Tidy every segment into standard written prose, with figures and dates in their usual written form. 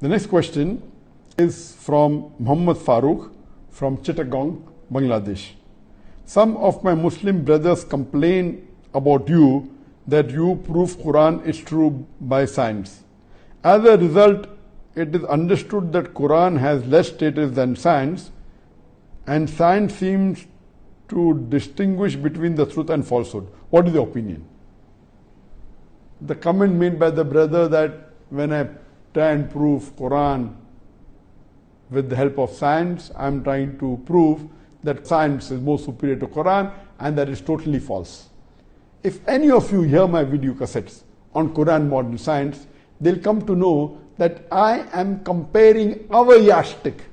The next question is from Muhammad Farooq from Chittagong, Bangladesh. Some of my Muslim brothers complain about you that you prove Quran is true by science. As a result, it is understood that Quran has less status than science, and science seems to distinguish between the truth and falsehood. What is your opinion? The comment made by the brother that when I try and prove Quran with the help of science, I am trying to prove that science is more superior to Quran, and that is totally false. If any of you hear my video cassettes on Quran modern science, they'll come to know that I am comparing our yardstick,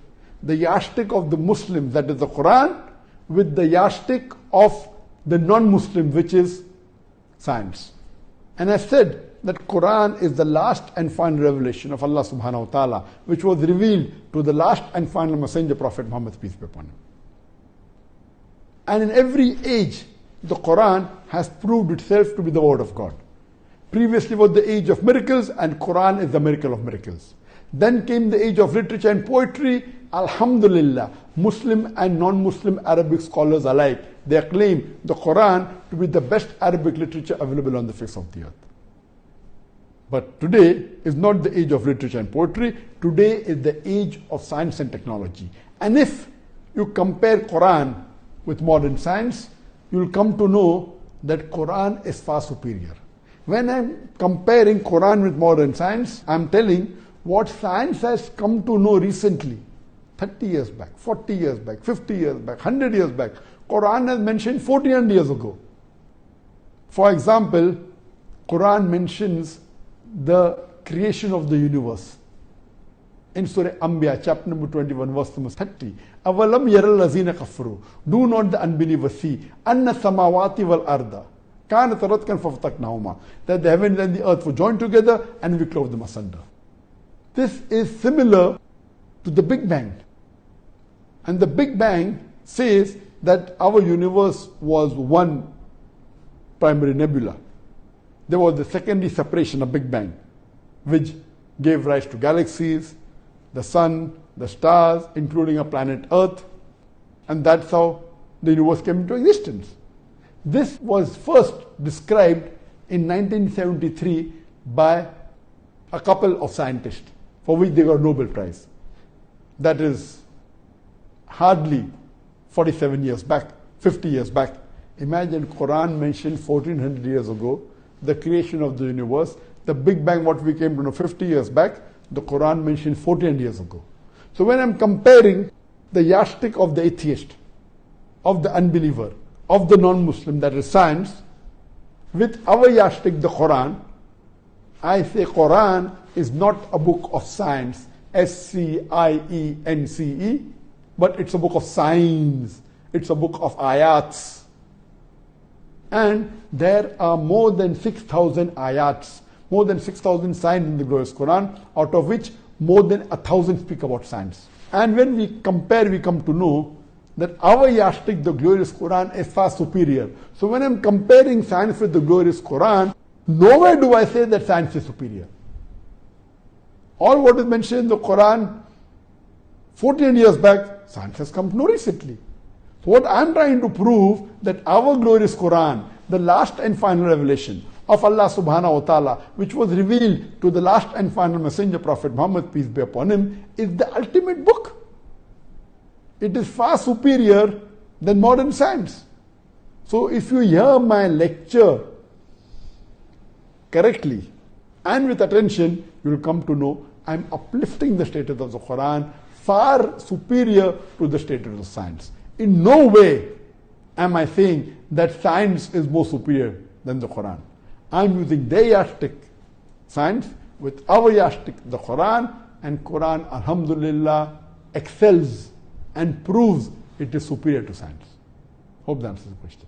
the yardstick of the Muslims, that is the Quran, with the yardstick of the non-Muslim, which is science. And I said that Quran is the last and final revelation of Allah subhanahu wa ta'ala, which was revealed to the last and final messenger, Prophet Muhammad, peace be upon him. And in every age, the Quran has proved itself to be the word of God. Previously was the age of miracles, and Quran is the miracle of miracles. Then came the age of literature and poetry. Alhamdulillah, Muslim and non-Muslim Arabic scholars alike, they acclaim the Quran to be the best Arabic literature available on the face of the earth. But today is not the age of literature and poetry. Today is the age of science and technology. And if you compare Quran with modern science, you will come to know that Quran is far superior. When I'm comparing Quran with modern science, I'm telling what science has come to know recently, 30 years back, 40 years back, 50 years back, 100 years back. Quran has mentioned 1400 years ago. For example, Quran mentions the creation of the universe. In Surah Anbiya, chapter number 21, verse number 30. Avalam yaral lazina kafaru. Do not the unbelievers see anna samawati wal arda kanat ratkan fafataknahuma, that the heavens and the earth were joined together and we clove them asunder. This is similar to the Big Bang. And the Big Bang says that our universe was one primary nebula. There was the secondary separation of Big Bang, which gave rise to galaxies, the sun, the stars, including our planet Earth, and that's how the universe came into existence. This was first described in 1973 by a couple of scientists, for which they got a Nobel Prize. That is hardly 47 years back, 50 years back. Imagine Quran mentioned 1400 years ago the creation of the universe. The Big Bang, what we came to know 50 years back, the Quran mentioned 1400 years ago. So when I'm comparing the yardstick of the atheist, of the unbeliever, of the non-Muslim, that is science, with our yardstick, the Quran, I say Quran is not a book of science, S-C-I-E-N-C-E, but it's a book of science. It's a book of ayats. And there are more than 6,000 ayats, more than 6,000 signs in the glorious Quran, out of which more than 1,000 speak about science. And when we compare, we come to know that our yardstick, the glorious Quran, is far superior. So when I'm comparing science with the glorious Quran, nowhere do I say that science is superior. All what is mentioned in the Quran 14 years back, science has come to know recently. So what I'm trying to prove, that our glorious Quran, the last and final revelation of Allah subhanahu wa ta'ala, which was revealed to the last and final messenger, Prophet Muhammad, peace be upon him, is the ultimate book. It is far superior than modern science. So if you hear my lecture correctly and with attention, you will come to know I'm uplifting the status of the Quran far superior to the status of science. In no way am I saying that science is more superior than the Quran. I'm using their yardstick, science, with our yardstick, the Quran, and Quran, alhamdulillah, excels and proves it is superior to science. Hope that answers the question.